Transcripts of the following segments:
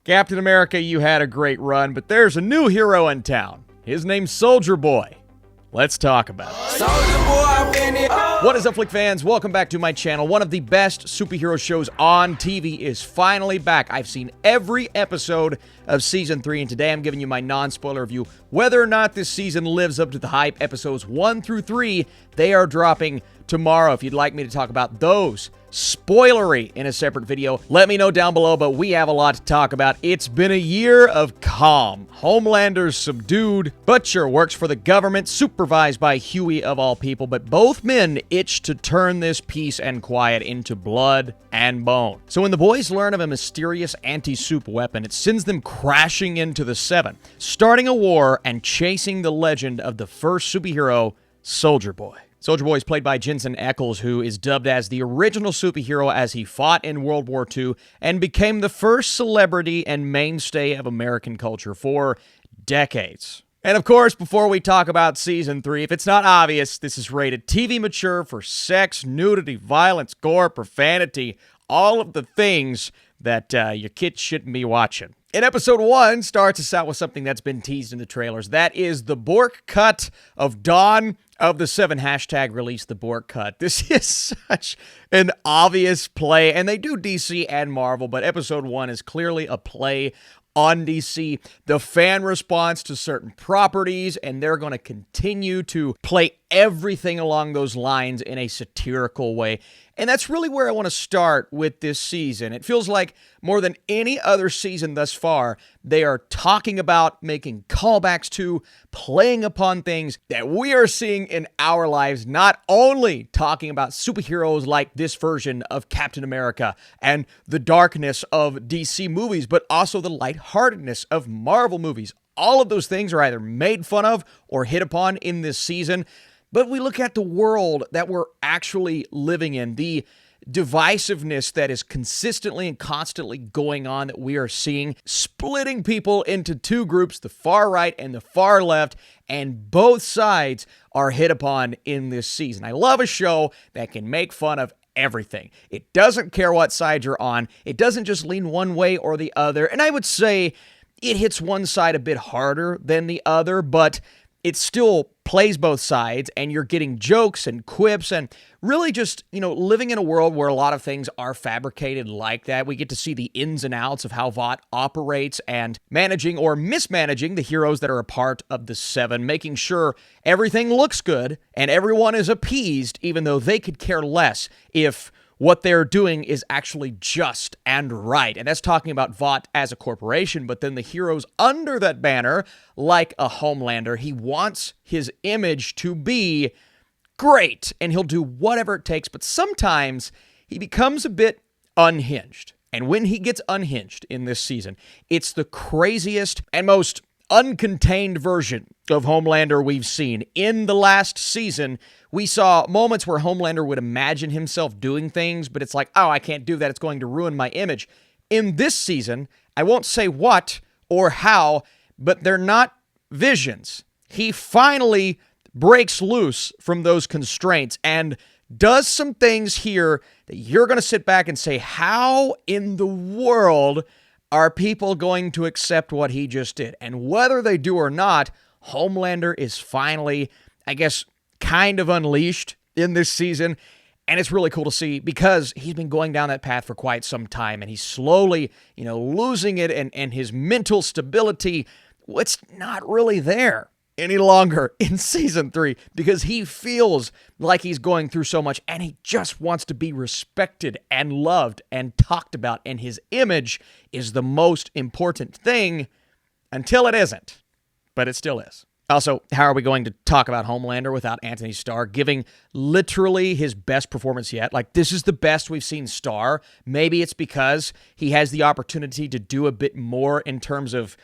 Captain America, you had a great run, but there's a new hero in town. His name's Soldier Boy. Let's talk about it. What is up, Flick fans? Welcome back to my channel. One of the best superhero shows on TV is finally back. I've seen every episode of Season 3, and today I'm giving you my non-spoiler review. Whether or not this season lives up to the hype, episodes 1 through 3, they are dropping tomorrow. If you'd like me to talk about those spoilery in a separate video, let me know down below, but we have a lot to talk about. It's been a year of calm. Homelander's subdued. Butcher works for the government, supervised by Hughie of all people, but both men itch to turn this peace and quiet into blood and bone. So when the boys learn of a mysterious anti-Supe weapon, it sends them crashing into the Seven, starting a war and chasing the legend of the first superhero, Soldier Boy. Soldier Boy is played by Jensen Ackles, who is dubbed as the original superhero as he fought in World War II and became the first celebrity and mainstay of American culture for decades. And of course, before we talk about Season 3, if it's not obvious, this is rated TV mature for sex, nudity, violence, gore, profanity, all of the things that your kids shouldn't be watching. And episode 1 starts us out with something that's been teased in the trailers. That is the Burke cut of Dawn of the Seven. Hashtag release the Burke cut. This is such an obvious play, and they do DC and Marvel, but episode 1 is clearly a play on DC, the fan response to certain properties, and they're going to continue to play everything along those lines in a satirical way. And that's really where I want to start with this season. It feels like more than any other season thus far, they are talking about, making callbacks to, playing upon things that we are seeing in our lives, not only talking about superheroes like this version of Captain America and the darkness of DC movies, but also the lightheartedness of Marvel movies. All of those things are either made fun of or hit upon in this season. But we look at the world that we're actually living in, the divisiveness that is consistently and constantly going on that we are seeing, splitting people into two groups, the far right and the far left, and both sides are hit upon in this season. I love a show that can make fun of everything. It doesn't care what side you're on. It doesn't just lean one way or the other. And I would say it hits one side a bit harder than the other, but it still plays both sides, and you're getting jokes and quips and really just, living in a world where a lot of things are fabricated like that. We get to see the ins and outs of how Vought operates and managing or mismanaging the heroes that are a part of the Seven, making sure everything looks good and everyone is appeased, even though they could care less if what they're doing is actually just and right. And that's talking about Vought as a corporation, but then the heroes under that banner, like a Homelander, he wants his image to be great, and he'll do whatever it takes, but sometimes he becomes a bit unhinged. And when he gets unhinged in this season, it's the craziest and most uncontained version of Homelander we've seen. In the last season, we saw moments where Homelander would imagine himself doing things, but it's like, oh, I can't do that. It's going to ruin my image. In this season, I won't say what or how, but they're not visions. He finally breaks loose from those constraints and does some things here that you're going to sit back and say, how in the world are people going to accept what he just did? And whether they do or not, Homelander is finally, I guess, kind of unleashed in this season. And it's really cool to see because he's been going down that path for quite some time, and he's slowly, losing it, and his mental stability, it's not really there any longer in Season 3 because he feels like he's going through so much, and he just wants to be respected and loved and talked about, and his image is the most important thing until it isn't, but it still is. Also, how are we going to talk about Homelander without Anthony Starr giving literally his best performance yet? Like, this is the best we've seen Starr. Maybe it's because he has the opportunity to do a bit more in terms of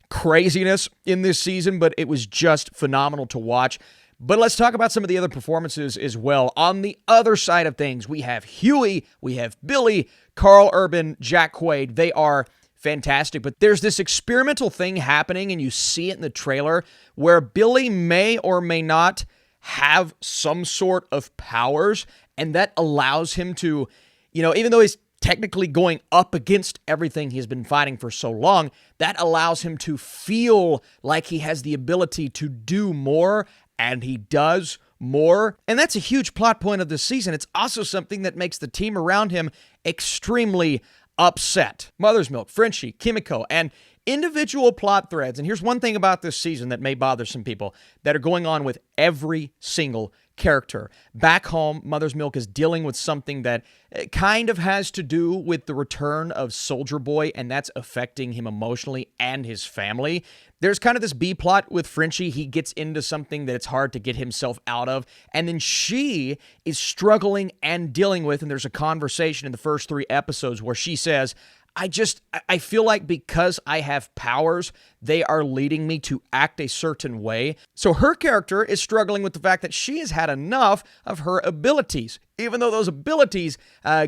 craziness in this season, but it was just phenomenal to watch. But let's talk about some of the other performances as well. On the other side of things, we have Hughie, we have Billy, Carl Urban, Jack Quaid. They are fantastic, but there's this experimental thing happening, and you see it in the trailer, where Billy may or may not have some sort of powers, and that allows him to, even though he's technically going up against everything he's been fighting for so long, that allows him to feel like he has the ability to do more, and he does more. And that's a huge plot point of this season. It's also something that makes the team around him extremely upset. Mother's Milk, Frenchie, Kimiko, and individual plot threads. And here's one thing about this season that may bother some people that are going on with every single character. Back home, Mother's Milk is dealing with something that kind of has to do with the return of Soldier Boy, and that's affecting him emotionally and his family. There's kind of this B-plot with Frenchie. He gets into something that it's hard to get himself out of, and then she is struggling and dealing with, and there's a conversation in the first 3 episodes where she says, I feel like because I have powers, they are leading me to act a certain way. So her character is struggling with the fact that she has had enough of her abilities, even though those abilities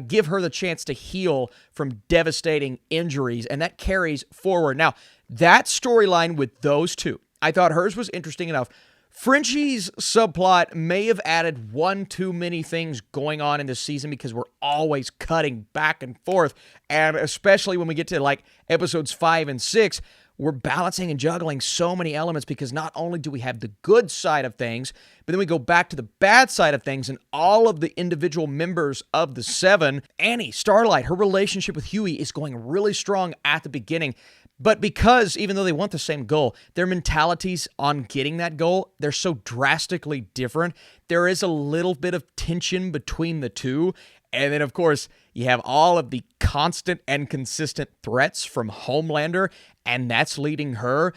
give her the chance to heal from devastating injuries, and that carries forward. Now, that storyline with those two, I thought hers was interesting enough. Frenchie's subplot may have added one too many things going on in this season because we're always cutting back and forth. And especially when we get to like episodes 5 and 6, we're balancing and juggling so many elements because not only do we have the good side of things, but then we go back to the bad side of things, and all of the individual members of the Seven. Annie, Starlight, her relationship with Hughie is going really strong at the beginning. But because, even though they want the same goal, their mentalities on getting that goal, they're so drastically different, there is a little bit of tension between the two. And then, of course, you have all of the constant and consistent threats from Homelander, and that's leading her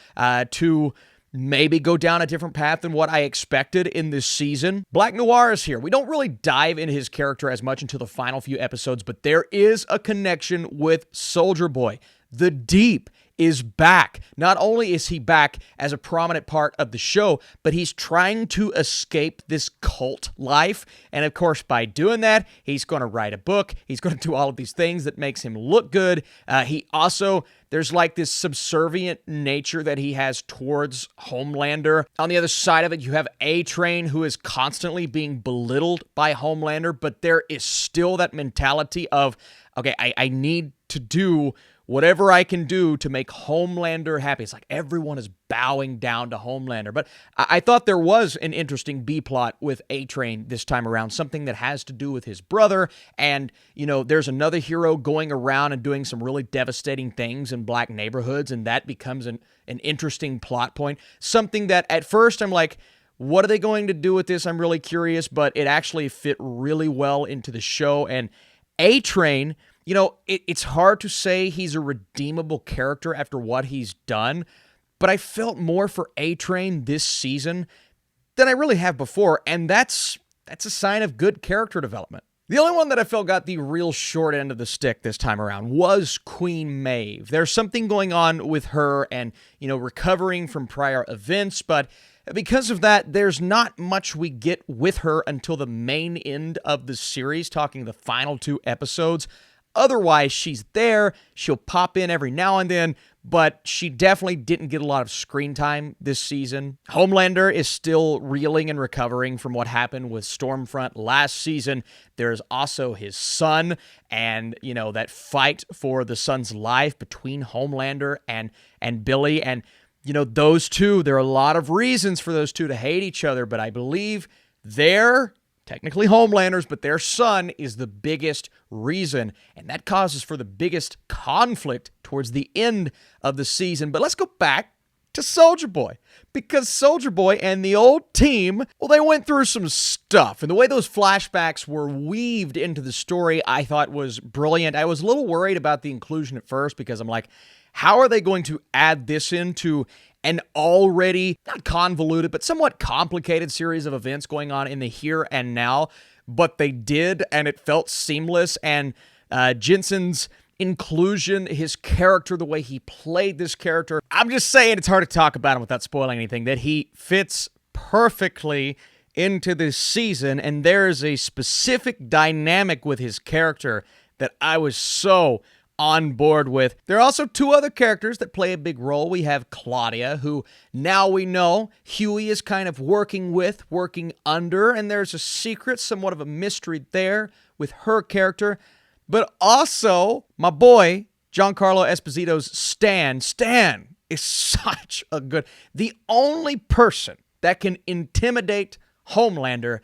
to maybe go down a different path than what I expected in this season. Black Noir is here. We don't really dive into his character as much until the final few episodes, but there is a connection with Soldier Boy. The Deep is back. Not only is he back as a prominent part of the show, but he's trying to escape this cult life. And of course, by doing that, he's going to write a book. He's going to do all of these things that makes him look good. He also, there's like this subservient nature that he has towards Homelander. On the other side of it, you have A-Train, who is constantly being belittled by Homelander, but there is still that mentality of, okay, I need to do whatever I can do to make Homelander happy. It's like everyone is bowing down to Homelander. But I thought there was an interesting B-plot with A-Train this time around, something that has to do with his brother. And, you know, there's another hero going around and doing some really devastating things in black neighborhoods, and that becomes an interesting plot point. Something that at first I'm like, what are they going to do with this? I'm really curious, but it actually fit really well into the show. And A-Train, you know, it's hard to say he's a redeemable character after what he's done, but I felt more for A-Train this season than I really have before, and that's a sign of good character development. The only one that I felt got the real short end of the stick this time around was Queen Maeve. There's something going on with her and, you know, recovering from prior events, but because of that, there's not much we get with her until the main end of the series, talking the final 2 episodes. Otherwise, she's there. She'll pop in every now and then, but she definitely didn't get a lot of screen time this season. Homelander is still reeling and recovering from what happened with Stormfront last season. There's also his son and, you know, that fight for the son's life between Homelander and Billy. And, you know, those two, there are a lot of reasons for those two to hate each other, but I believe they're technically Homelanders, but their son is the biggest reason, and that causes for the biggest conflict towards the end of the season. But let's go back to Soldier Boy, because Soldier Boy and the old team, well, they went through some stuff, and the way those flashbacks were weaved into the story, I thought was brilliant. I was a little worried about the inclusion at first, because I'm like, how are they going to add this into an already, not convoluted, but somewhat complicated series of events going on in the here and now? But they did, and it felt seamless. And Jensen's inclusion, his character, the way he played this character, I'm just saying, it's hard to talk about him without spoiling anything, that he fits perfectly into this season. And there is a specific dynamic with his character that I was so on board with. There are also 2 other characters that play a big role. We have Claudia, who now we know Hughie is kind of working under, and there's a secret, somewhat of a mystery there with her character. but also my boy, Giancarlo Esposito's Stan. Stan is such a good... The only person that can intimidate Homelander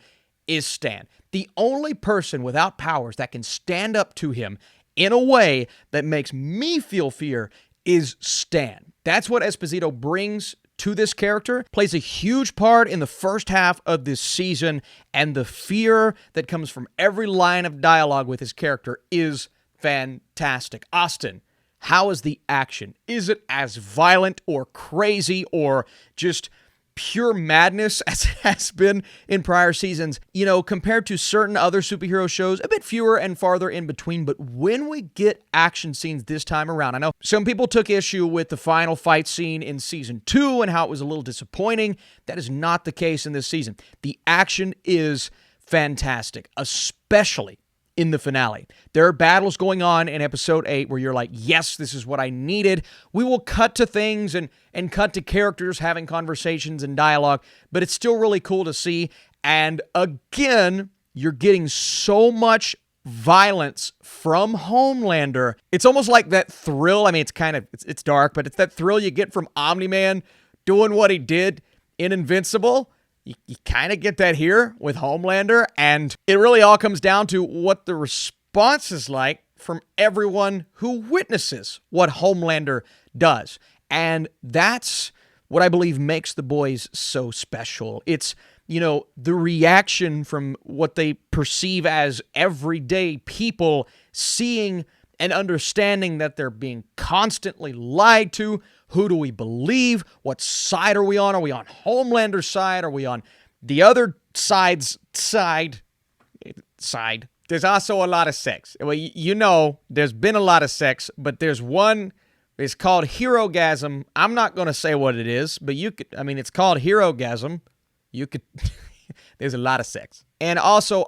is Stan. The only person without powers that can stand up to him in a way that makes me feel fear is Stan. That's what Esposito brings to this character, plays a huge part in the first half of this season, and the fear that comes from every line of dialogue with his character is fantastic. Austin, how is the action? Is it as violent or crazy or just pure madness as it has been in prior seasons? You know, compared to certain other superhero shows, a bit fewer and farther in between, but when we get action scenes this time around, I know some people took issue with the final fight scene in season 2 and how it was a little disappointing. That is not the case in this season. The action is fantastic, especially in the finale. There are battles going on in episode 8 where you're like, yes, this is what I needed. We will cut to things and cut to characters having conversations and dialogue, but it's still really cool to see. And again, you're getting so much violence from Homelander. It's almost like that thrill. I mean, it's dark, but it's that thrill you get from Omni-Man doing what he did in Invincible. You kind of get that here with Homelander, and it really all comes down to what the response is like from everyone who witnesses what Homelander does. And that's what I believe makes The Boys so special. It's, you know, the reaction from what they perceive as everyday people seeing and understanding that they're being constantly lied to. Who do we believe? What side are we on? Are we on Homelander's side? Are we on the other side's side? There's also a lot of sex. Well, you know, there's been a lot of sex, but there's one, it's called Herogasm. I'm not going to say what it is, but you could, I mean, it's called Herogasm. You could, there's a lot of sex. And also,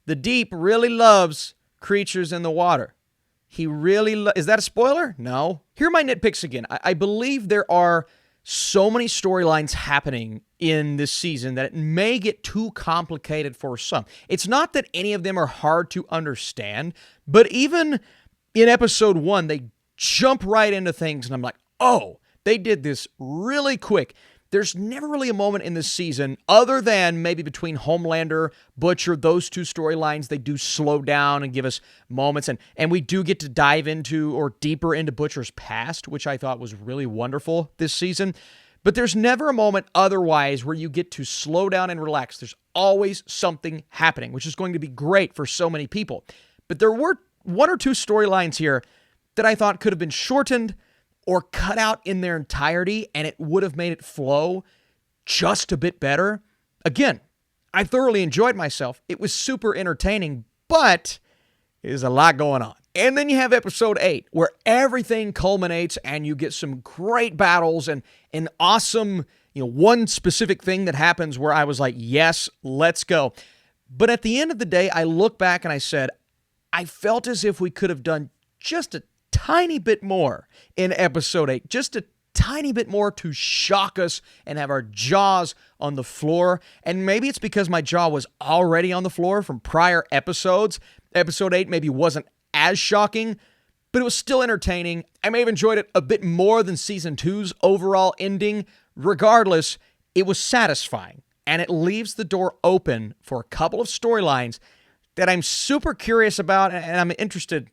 the Deep really loves creatures in the water. He really... Is that a spoiler? No. Here are my nitpicks again. I believe there are so many storylines happening in this season that it may get too complicated for some. It's not that any of them are hard to understand, but even in episode 1, they jump right into things, and I'm like, oh, they did this really quick. There's never really a moment in this season, other than maybe between Homelander, Butcher, those two storylines, they do slow down and give us moments, and we do get to dive into or deeper into Butcher's past, which I thought was really wonderful this season. But there's never a moment otherwise where you get to slow down and relax. There's always something happening, which is going to be great for so many people. But there were one or two storylines here that I thought could have been shortened or cut out in their entirety, and it would have made it flow just a bit better. Again, I thoroughly enjoyed myself. It was super entertaining, but there's a lot going on. And then you have episode 8, where everything culminates and you get some great battles and an awesome, one specific thing that happens where I was like, yes, let's go. But at the end of the day, I look back and I said, I felt as if we could have done just a tiny bit more in episode 8, just a tiny bit more to shock us and have our jaws on the floor. And maybe it's because my jaw was already on the floor from prior episodes. Episode 8 maybe wasn't as shocking, but it was still entertaining. I may have enjoyed it a bit more than season 2's overall ending. Regardless, it was satisfying, and it leaves the door open for a couple of storylines that I'm super curious about, and I'm interested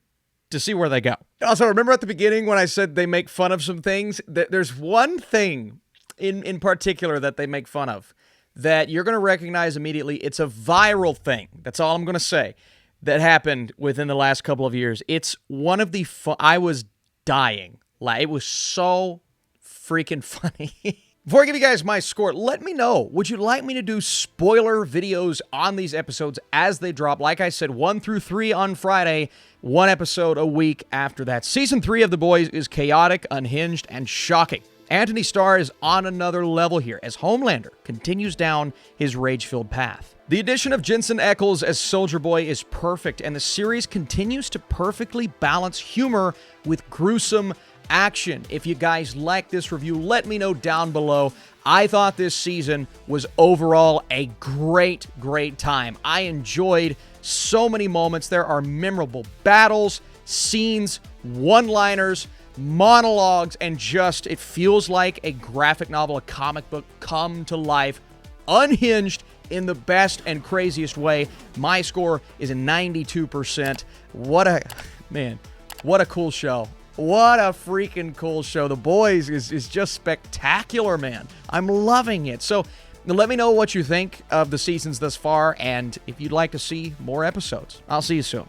to see where they go. Also, remember at the beginning when I said they make fun of some things? There's one thing in particular that they make fun of that you're going to recognize immediately. It's a viral thing. That's all I'm going to say that happened within the last couple of years. It's one of the I was dying. It was so freaking funny. Before I give you guys my score, let me know, would you like me to do spoiler videos on these episodes as they drop? Like I said, 1 through 3 on Friday, 1 episode a week after that. Season 3 of The Boys is chaotic, unhinged, and shocking. Anthony Starr is on another level here as Homelander continues down his rage-filled path. The addition of Jensen Ackles as Soldier Boy is perfect, and the series continues to perfectly balance humor with gruesome action. If you guys like this review, let me know down below. I thought this season was overall a great time. I enjoyed So many moments. There are memorable battles, scenes, one-liners, monologues, and just, it feels like a graphic novel, a comic book come to life, unhinged in the best and craziest way. My score is a 92%. What a cool show. What a freaking cool show. The Boys is just spectacular, man. I'm loving it. So let me know what you think of the seasons thus far, and if you'd like to see more episodes. I'll see you soon.